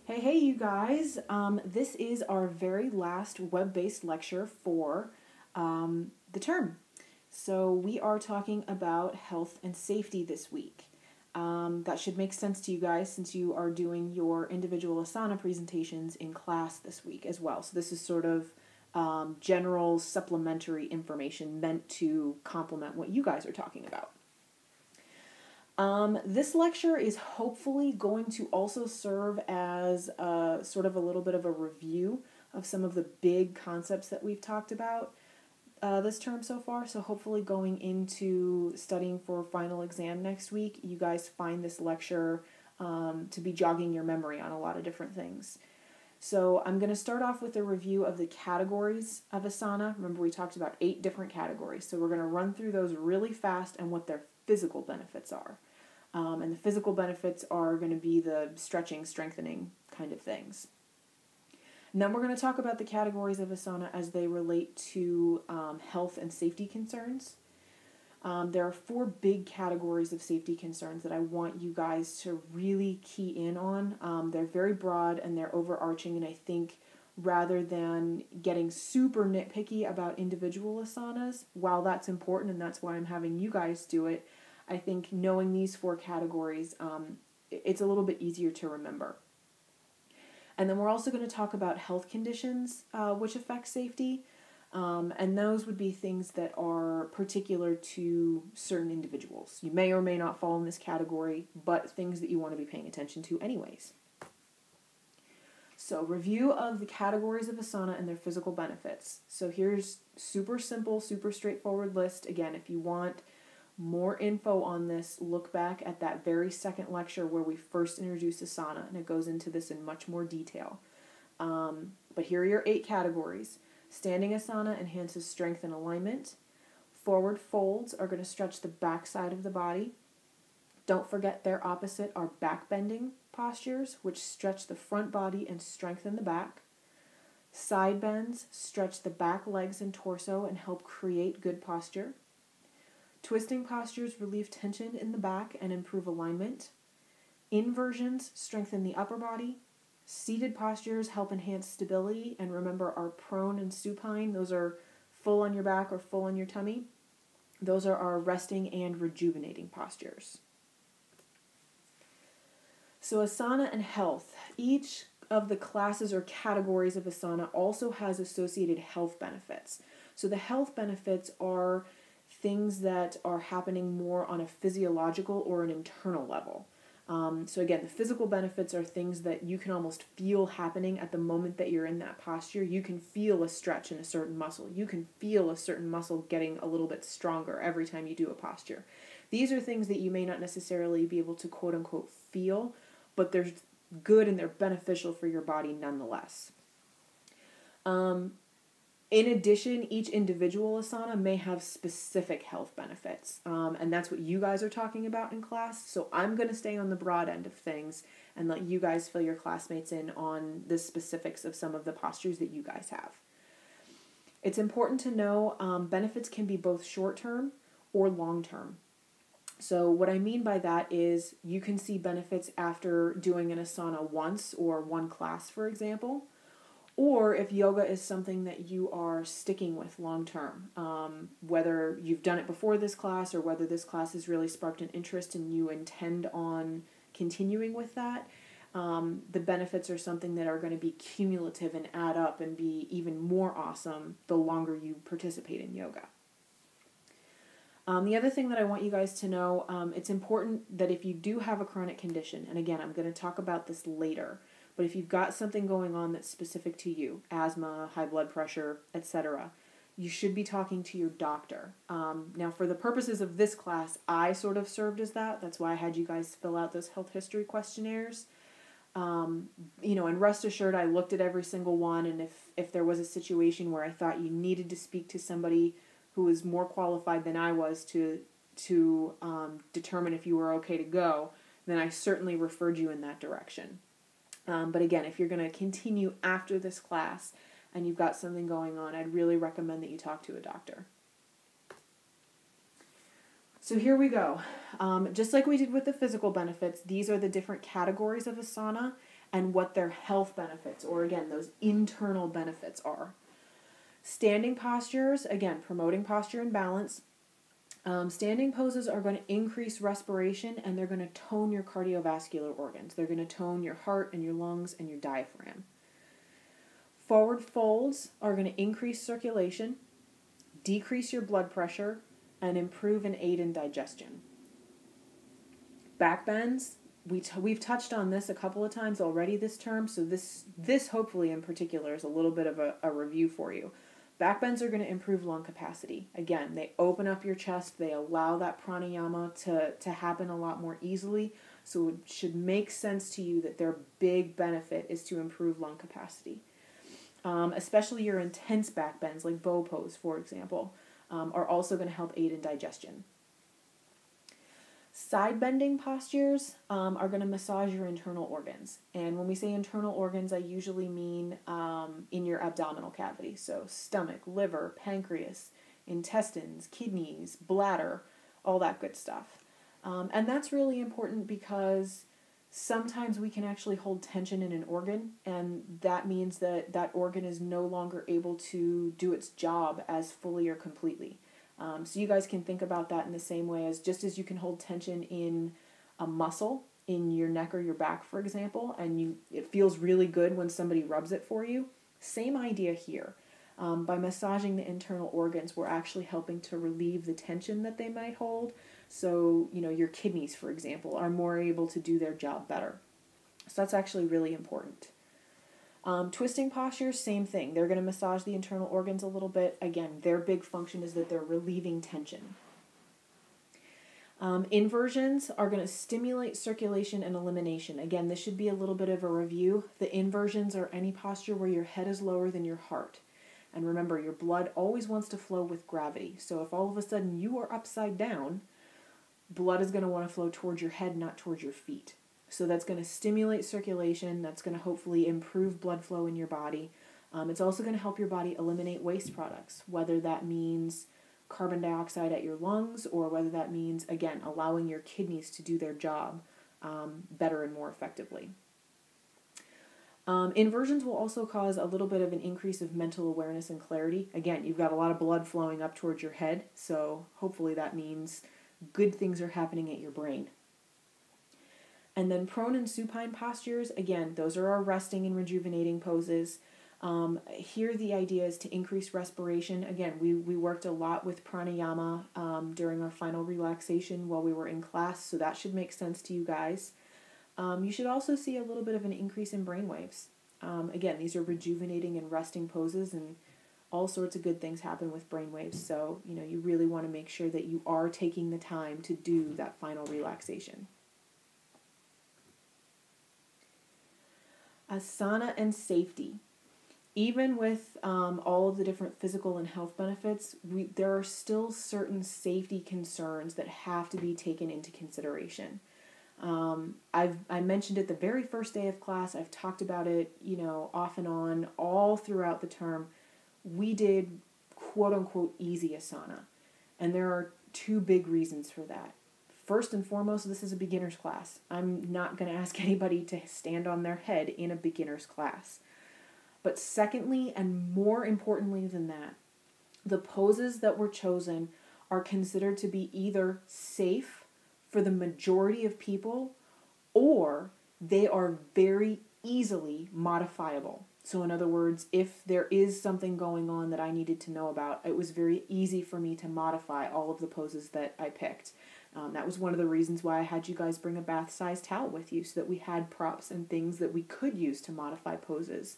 Hey, you guys. This is our very last web-based lecture for the term. So we are talking about health and safety this week. That should make sense to you guys since you are doing your individual Asana presentations in class this week as well. So this is sort of general supplementary information meant to complement what you guys are talking about. This lecture is hopefully going to also serve as sort of a little bit of a review of some of the big concepts that we've talked about this term so far. So hopefully going into studying for final exam next week, you guys find this lecture to be jogging your memory on a lot of different things. So I'm going to start off with a review of the categories of Asana. Remember, we talked about 8 different categories. So we're going to run through those really fast and what their physical benefits are. And the physical benefits are going to be the stretching, strengthening kind of things. And then we're going to talk about the categories of Asana as they relate to health and safety concerns. There are 4 big categories of safety concerns that I want you guys to really key in on. They're very broad and they're overarching, and I think rather than getting super nitpicky about individual asanas, while that's important and that's why I'm having you guys do it, I think knowing these 4 categories, it's a little bit easier to remember. And then we're also going to talk about health conditions which affect safety. And those would be things that are particular to certain individuals. You may or may not fall in this category, but things that you want to be paying attention to anyways. So review of the categories of Asana and their physical benefits. So here's super simple, super straightforward list. Again, if you want more info on this, look back at that very second lecture where we first introduced Asana, and it goes into this in much more detail. But here are your 8 categories. Standing Asana enhances strength and alignment. Forward folds are going to stretch the back side of the body. Don't forget their opposite are back bending postures, which stretch the front body and strengthen the back. Side bends stretch the back legs and torso and help create good posture. Twisting postures relieve tension in the back and improve alignment. Inversions strengthen the upper body. Seated postures help enhance stability. And remember, our prone and supine, those are full on your back or full on your tummy. Those are our resting and rejuvenating postures. So Asana and health. Each of the classes or categories of Asana also has associated health benefits. So the health benefits are things that are happening more on a physiological or an internal level. So again, the physical benefits are things that you can almost feel happening at the moment that you're in that posture. You can feel a stretch in a certain muscle. You can feel a certain muscle getting a little bit stronger every time you do a posture. These are things that you may not necessarily be able to quote unquote feel, but they're good and they're beneficial for your body nonetheless. In addition, each individual Asana may have specific health benefits, and that's what you guys are talking about in class. So I'm going to stay on the broad end of things and let you guys fill your classmates in on the specifics of some of the postures that you guys have. It's important to know benefits can be both short-term or long-term. So what I mean by that is you can see benefits after doing an Asana once or one class, for example. Or if yoga is something that you are sticking with long term, whether you've done it before this class or whether this class has really sparked an interest and you intend on continuing with that, the benefits are something that are going to be cumulative and add up and be even more awesome the longer you participate in yoga. The other thing that I want you guys to know, it's important that if you do have a chronic condition, and again, I'm going to talk about this later, but if you've got something going on that's specific to you, asthma, high blood pressure, etc., you should be talking to your doctor. Now, for the purposes of this class, I sort of served as that. That's why I had you guys fill out those health history questionnaires. And rest assured, I looked at every single one, and if there was a situation where I thought you needed to speak to somebody who was more qualified than I was to determine if you were okay to go, then I certainly referred you in that direction. But again, if you're going to continue after this class and you've got something going on, I'd really recommend that you talk to a doctor. So here we go. Just like we did with the physical benefits, these are the different categories of Asana, and what their health benefits, or again, those internal benefits are. Standing postures, again, promoting posture and balance. Standing poses are going to increase respiration, and they're going to tone your cardiovascular organs. They're going to tone your heart and your lungs and your diaphragm. Forward folds are going to increase circulation, decrease your blood pressure, and improve and aid in digestion. Back bends, we've touched on this a couple of times already this term, so this hopefully in particular is a little bit of a review for you. Back bends are going to improve lung capacity. Again, they open up your chest, they allow that pranayama to happen a lot more easily, so it should make sense to you that their big benefit is to improve lung capacity. Especially your intense back bends, like bow pose, for example, are also going to help aid in digestion. Side bending postures are going to massage your internal organs. And when we say internal organs, I usually mean in your abdominal cavity. So stomach, liver, pancreas, intestines, kidneys, bladder, all that good stuff. And that's really important because sometimes we can actually hold tension in an organ, and that means that that organ is no longer able to do its job as fully or completely. So you guys can think about that in the same way as just as you can hold tension in a muscle in your neck or your back, for example, and it feels really good when somebody rubs it for you. Same idea here. By massaging the internal organs, we're actually helping to relieve the tension that they might hold. So, your kidneys, for example, are more able to do their job better. So that's actually really important. Twisting postures, same thing. They're going to massage the internal organs a little bit. Again, their big function is that they're relieving tension. Inversions are going to stimulate circulation and elimination. Again, this should be a little bit of a review. The inversions are any posture where your head is lower than your heart. And remember, your blood always wants to flow with gravity. So if all of a sudden you are upside down, blood is going to want to flow towards your head, not towards your feet. So that's going to stimulate circulation. That's going to hopefully improve blood flow in your body. It's also going to help your body eliminate waste products, whether that means carbon dioxide at your lungs or whether that means, again, allowing your kidneys to do their job better and more effectively. Inversions will also cause a little bit of an increase of mental awareness and clarity. Again, you've got a lot of blood flowing up towards your head, so hopefully that means good things are happening at your brain. And then prone and supine postures, again, those are our resting and rejuvenating poses. Here the idea is to increase respiration. Again, we worked a lot with pranayama during our final relaxation while we were in class, so that should make sense to you guys. You should also see a little bit of an increase in brain waves. Again, these are rejuvenating and resting poses, and all sorts of good things happen with brain waves. So, you really want to make sure that you are taking the time to do that final relaxation. Asana and safety. Even with all of the different physical and health benefits, there are still certain safety concerns that have to be taken into consideration. I mentioned it the very first day of class. I've talked about it, off and on, all throughout the term. We did quote-unquote easy asana, and there are two big reasons for that. First and foremost, this is a beginner's class. I'm not going to ask anybody to stand on their head in a beginner's class. But secondly, and more importantly than that, the poses that were chosen are considered to be either safe for the majority of people, or they are very easily modifiable. So in other words, if there is something going on that I needed to know about, it was very easy for me to modify all of the poses that I picked. That was one of the reasons why I had you guys bring a bath-sized towel with you, so that we had props and things that we could use to modify poses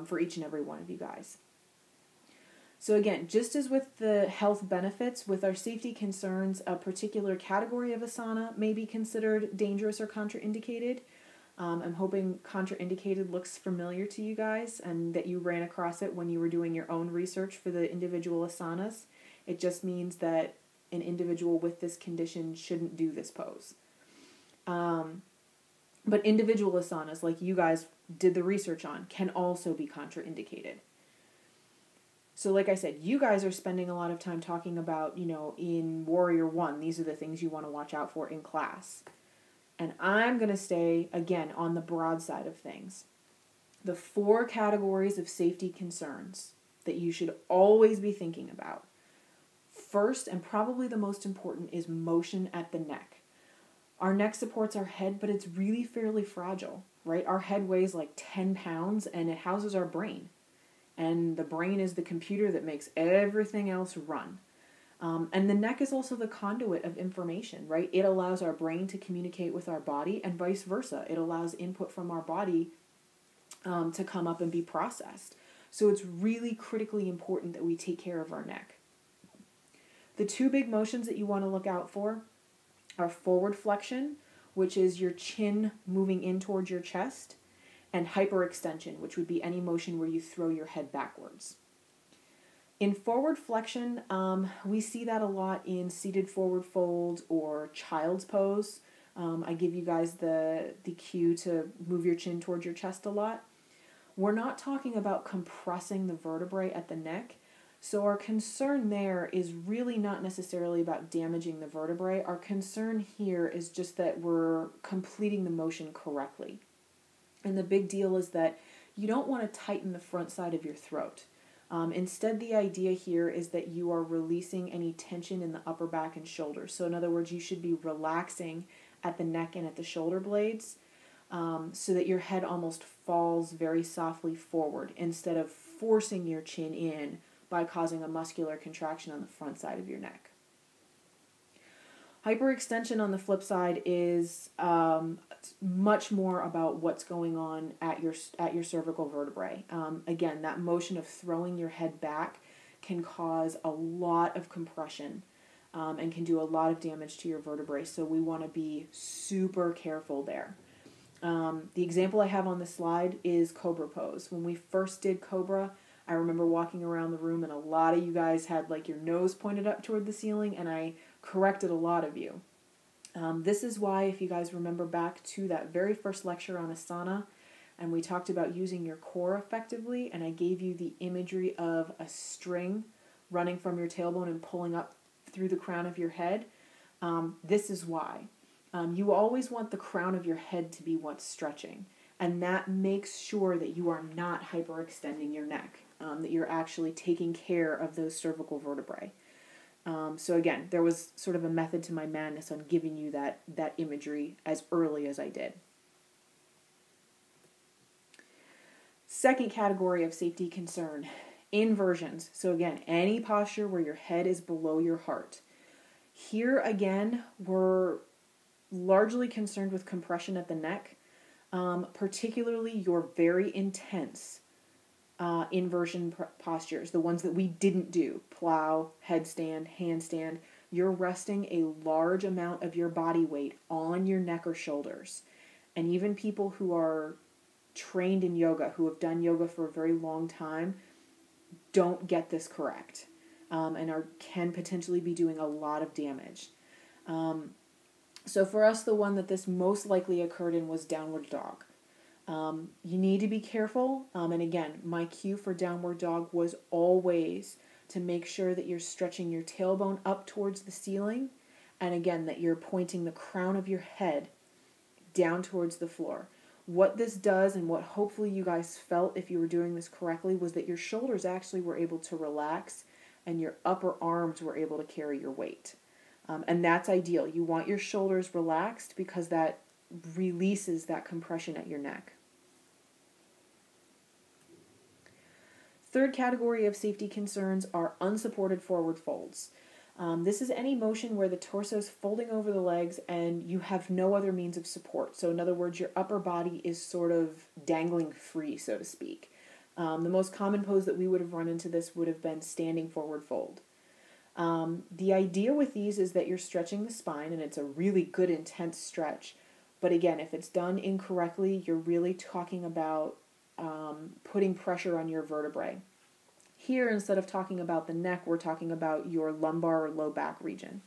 for each and every one of you guys. So again, just as with the health benefits, with our safety concerns, a particular category of asana may be considered dangerous or contraindicated. I'm hoping contraindicated looks familiar to you guys and that you ran across it when you were doing your own research for the individual asanas. It just means that an individual with this condition shouldn't do this pose. But individual asanas, like you guys did the research on, can also be contraindicated. So like I said, you guys are spending a lot of time talking about, in Warrior 1, these are the things you want to watch out for in class. And I'm going to stay, again, on the broad side of things. The 4 categories of safety concerns that you should always be thinking about. First, and probably the most important, is motion at the neck. Our neck supports our head, but it's really fairly fragile, right? Our head weighs like 10 pounds and it houses our brain. And the brain is the computer that makes everything else run. And the neck is also the conduit of information, right? It allows our brain to communicate with our body and vice versa. It allows input from our body to come up and be processed. So it's really critically important that we take care of our neck. The 2 big motions that you want to look out for are forward flexion, which is your chin moving in towards your chest, and hyperextension, which would be any motion where you throw your head backwards. In forward flexion, we see that a lot in seated forward fold or child's pose. I give you guys the cue to move your chin towards your chest a lot. We're not talking about compressing the vertebrae at the neck. So our concern there is really not necessarily about damaging the vertebrae. Our concern here is just that we're completing the motion correctly. And the big deal is that you don't want to tighten the front side of your throat. Instead, the idea here is that you are releasing any tension in the upper back and shoulders. So in other words, you should be relaxing at the neck and at the shoulder blades so that your head almost falls very softly forward instead of forcing your chin in by causing a muscular contraction on the front side of your neck. Hyperextension on the flip side is much more about what's going on at your cervical vertebrae. Again, that motion of throwing your head back can cause a lot of compression and can do a lot of damage to your vertebrae. So we want to be super careful there. The example I have on the slide is Cobra pose. When we first did Cobra, I remember walking around the room and a lot of you guys had like your nose pointed up toward the ceiling, and I corrected a lot of you. This is why, if you guys remember back to that very first lecture on Asana, and we talked about using your core effectively, and I gave you the imagery of a string running from your tailbone and pulling up through the crown of your head. This is why. You always want the crown of your head to be what's stretching, and that makes sure that you are not hyperextending your neck, that you're actually taking care of those cervical vertebrae. So again, there was sort of a method to my madness on giving you that imagery as early as I did. Second category of safety concern, inversions. So again, any posture where your head is below your heart. Here again, we're largely concerned with compression at the neck, particularly your very intense inversion postures, the ones that we didn't do, plow, headstand, handstand. You're resting a large amount of your body weight on your neck or shoulders. And even people who are trained in yoga, who have done yoga for a very long time, don't get this correct and can potentially be doing a lot of damage. So for us, the one that this most likely occurred in was downward dog. You need to be careful, and again, my cue for downward dog was always to make sure that you're stretching your tailbone up towards the ceiling, and again, that you're pointing the crown of your head down towards the floor. What this does, and what hopefully you guys felt if you were doing this correctly, was that your shoulders actually were able to relax, and your upper arms were able to carry your weight. And that's ideal. You want your shoulders relaxed because that releases that compression at your neck. Third category of safety concerns are unsupported forward folds. This is any motion where the torso is folding over the legs and you have no other means of support. So in other words, your upper body is sort of dangling free, so to speak. The most common pose that we would have run into this would have been standing forward fold. The idea with these is that you're stretching the spine, and it's a really good intense stretch. But again, if it's done incorrectly, you're really talking about putting pressure on your vertebrae. Here, instead of talking about the neck, we're talking about your lumbar or low back region.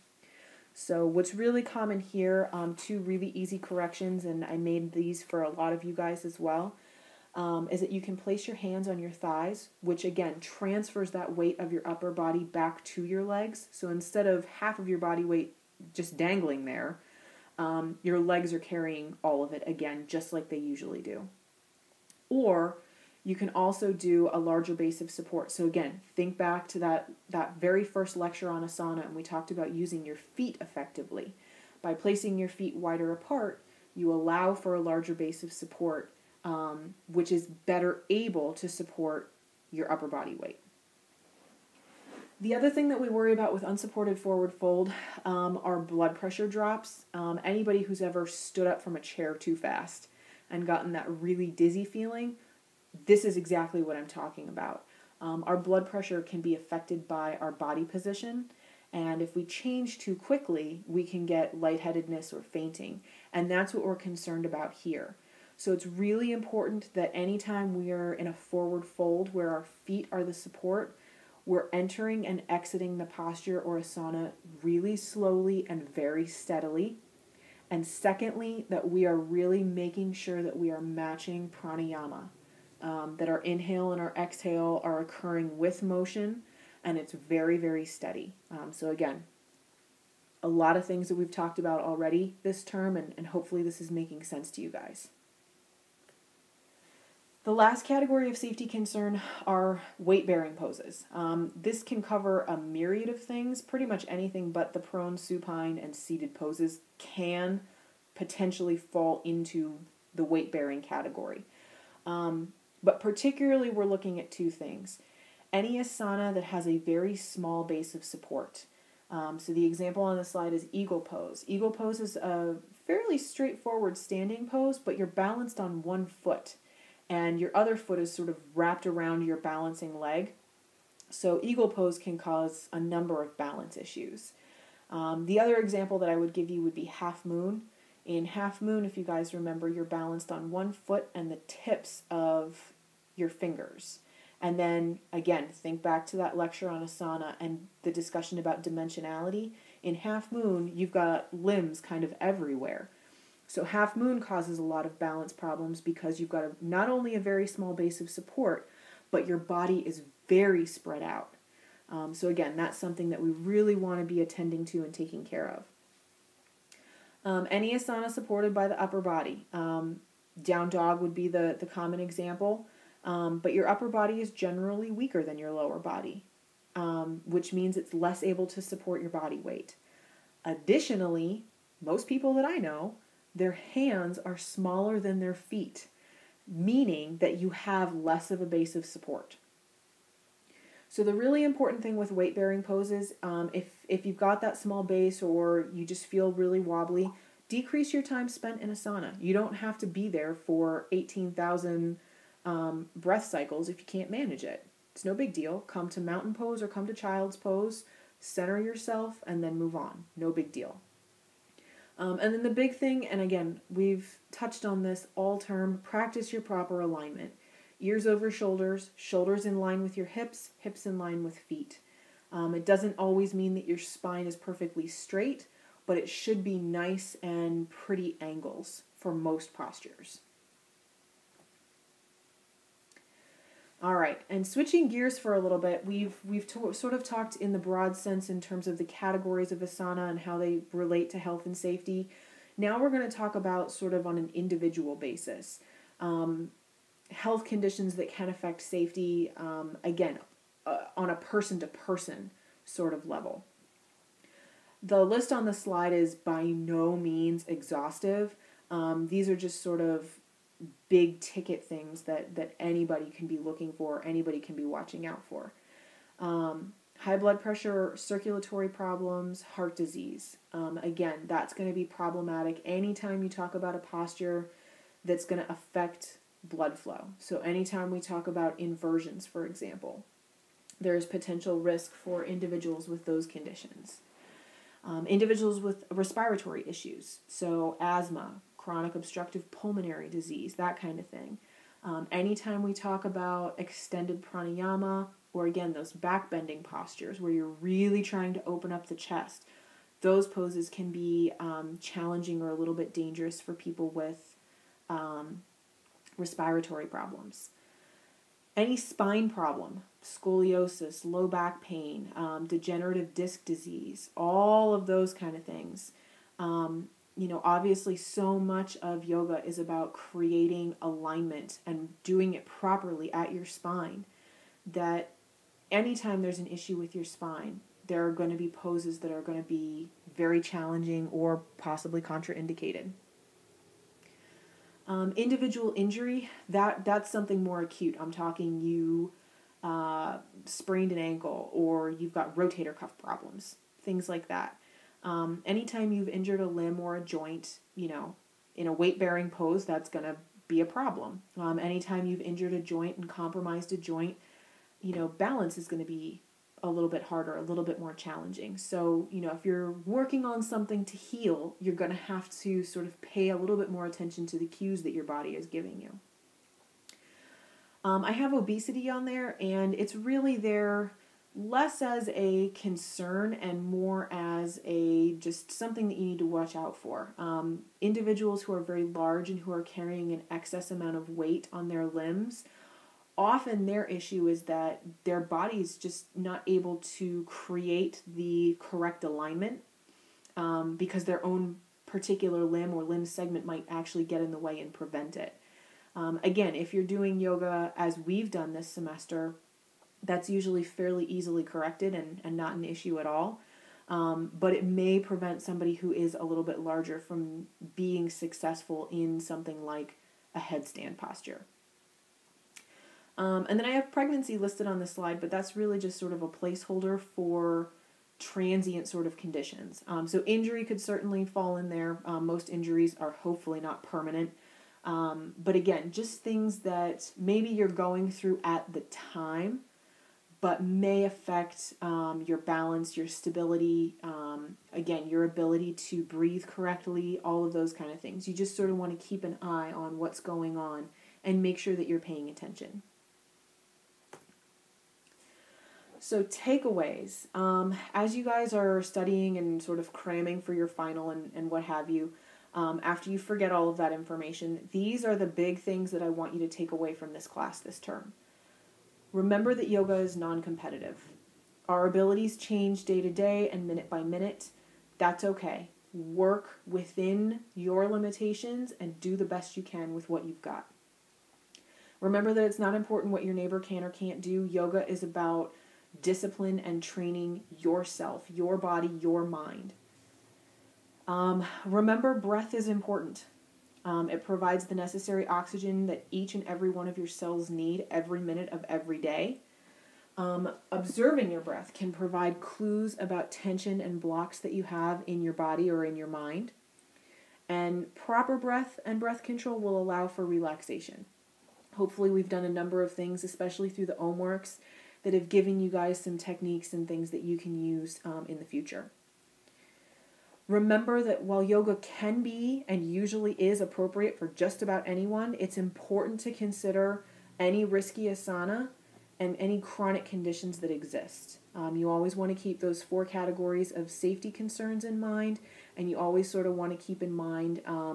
So what's really common here, 2 really easy corrections, and I made these for a lot of you guys as well, is that you can place your hands on your thighs, which again transfers that weight of your upper body back to your legs. So instead of half of your body weight just dangling there, your legs are carrying all of it again, just like they usually do. Or you can also do a larger base of support. So again, think back to that very first lecture on asana, and we talked about using your feet effectively. By placing your feet wider apart, you allow for a larger base of support, which is better able to support your upper body weight. The other thing that we worry about with unsupported forward fold are blood pressure drops. Anybody who's ever stood up from a chair too fast and gotten that really dizzy feeling, this is exactly what I'm talking about. Our blood pressure can be affected by our body position, and if we change too quickly, we can get lightheadedness or fainting, and that's what we're concerned about here. So it's really important that anytime we are in a forward fold where our feet are the support, we're entering and exiting the posture or asana really slowly and very steadily. And secondly, that we are really making sure that we are matching pranayama, that our inhale and our exhale are occurring with motion, and it's very, very steady. So again, a lot of things that we've talked about already this term, and hopefully this is making sense to you guys. The last category of safety concern are weight-bearing poses. This can cover a myriad of things. Pretty much anything but the prone, supine, and seated poses can potentially fall into the weight-bearing category. But particularly we're looking at two things. Any asana that has a very small base of support. So the example on the slide is eagle pose. Eagle pose is a fairly straightforward standing pose, but you're balanced on one foot, and your other foot is sort of wrapped around your balancing leg. So eagle pose can cause a number of balance issues. The other example that I would give you would be half moon. In half moon, if you guys remember, you're balanced on one foot and the tips of your fingers. And then, again, think back to that lecture on asana and the discussion about dimensionality. In half moon, you've got limbs kind of everywhere. So half moon causes a lot of balance problems because you've got not only a very small base of support, but your body is very spread out. So again, that's something that we really want to be attending to and taking care of. Any asana supported by the upper body. Down dog would be the common example. But your upper body is generally weaker than your lower body, which means it's less able to support your body weight. Additionally, most people that I know, their hands are smaller than their feet, meaning that you have less of a base of support. So the really important thing with weight-bearing poses, if you've got that small base or you just feel really wobbly, decrease your time spent in asana. You don't have to be there for 18,000 breath cycles if you can't manage it. It's no big deal. Come to mountain pose or come to child's pose, center yourself, and then move on. No big deal. And then the big thing, and again, we've touched on this all term, practice your proper alignment. Ears over shoulders, shoulders in line with your hips, hips in line with feet. It doesn't always mean that your spine is perfectly straight, but it should be nice and pretty angles for most postures. All right, and switching gears for a little bit, we've sort of talked in the broad sense in terms of the categories of asana and how they relate to health and safety. Now we're going to talk about sort of on an individual basis, health conditions that can affect safety, again, on a person-to-person sort of level. The list on the slide is by no means exhaustive. These are just sort of big ticket things that anybody can be looking for, anybody can be watching out for. High blood pressure, circulatory problems, heart disease. Again, that's going to be problematic anytime you talk about a posture that's going to affect blood flow. So anytime we talk about inversions, for example, there's potential risk for individuals with those conditions. Individuals with respiratory issues, so asthma, chronic obstructive pulmonary disease, that kind of thing. Anytime we talk about extended pranayama, or again, those back bending postures where you're really trying to open up the chest, those poses can be challenging or a little bit dangerous for people with respiratory problems. Any spine problem, scoliosis, low back pain, degenerative disc disease, all of those kind of things. Obviously so much of yoga is about creating alignment and doing it properly at your spine, that anytime there's an issue with your spine, there are going to be poses that are going to be very challenging or possibly contraindicated. Individual injury, that's something more acute. I'm talking you sprained an ankle, or you've got rotator cuff problems, things like that. Anytime you've injured a limb or a joint, in a weight-bearing pose, that's going to be a problem. Anytime you've injured a joint and compromised a joint, balance is going to be a little bit harder, a little bit more challenging. So, if you're working on something to heal, you're going to have to sort of pay a little bit more attention to the cues that your body is giving you. I have obesity on there, and it's really there less as a concern and more as just something that you need to watch out for. Individuals who are very large and who are carrying an excess amount of weight on their limbs, often their issue is that their body is just not able to create the correct alignment because their own particular limb or limb segment might actually get in the way and prevent it. Again, if you're doing yoga as we've done this semester, that's usually fairly easily corrected and not an issue at all. But it may prevent somebody who is a little bit larger from being successful in something like a headstand posture. And then I have pregnancy listed on the slide, but that's really just sort of a placeholder for transient sort of conditions. So injury could certainly fall in there. Most injuries are hopefully not permanent. But again, just things that maybe you're going through at the time, but may affect your balance, your stability, again, your ability to breathe correctly, all of those kind of things. You just sort of want to keep an eye on what's going on and make sure that you're paying attention. So takeaways, as you guys are studying and sort of cramming for your final and what have you, after you forget all of that information, these are the big things that I want you to take away from this class this term. Remember that yoga is non-competitive. Our abilities change day to day and minute by minute. That's okay. Work within your limitations and do the best you can with what you've got. Remember that it's not important what your neighbor can or can't do. Yoga is about discipline and training yourself, your body, your mind. Remember, breath is important. It provides the necessary oxygen that each and every one of your cells need every minute of every day. Observing your breath can provide clues about tension and blocks that you have in your body or in your mind. And proper breath and breath control will allow for relaxation. Hopefully we've done a number of things, especially through the OM works, that have given you guys some techniques and things that you can use in the future. Remember that while yoga can be and usually is appropriate for just about anyone, it's important to consider any risky asana and any chronic conditions that exist. You always want to keep those 4 categories of safety concerns in mind, and you always sort of want to keep in mind, I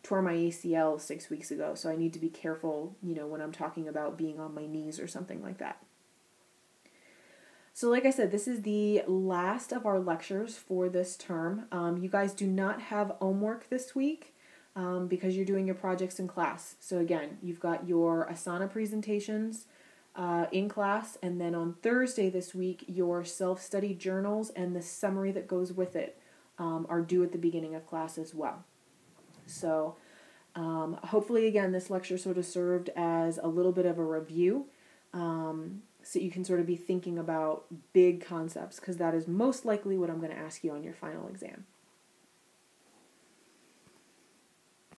tore my ACL 6 weeks ago, so I need to be careful, when I'm talking about being on my knees or something like that. So like I said, this is the last of our lectures for this term. You guys do not have homework this week because you're doing your projects in class. So again, you've got your asana presentations in class, and then on Thursday this week, your self-study journals and the summary that goes with it are due at the beginning of class as well. So hopefully, again, this lecture sort of served as a little bit of a review. So you can sort of be thinking about big concepts, because that is most likely what I'm going to ask you on your final exam.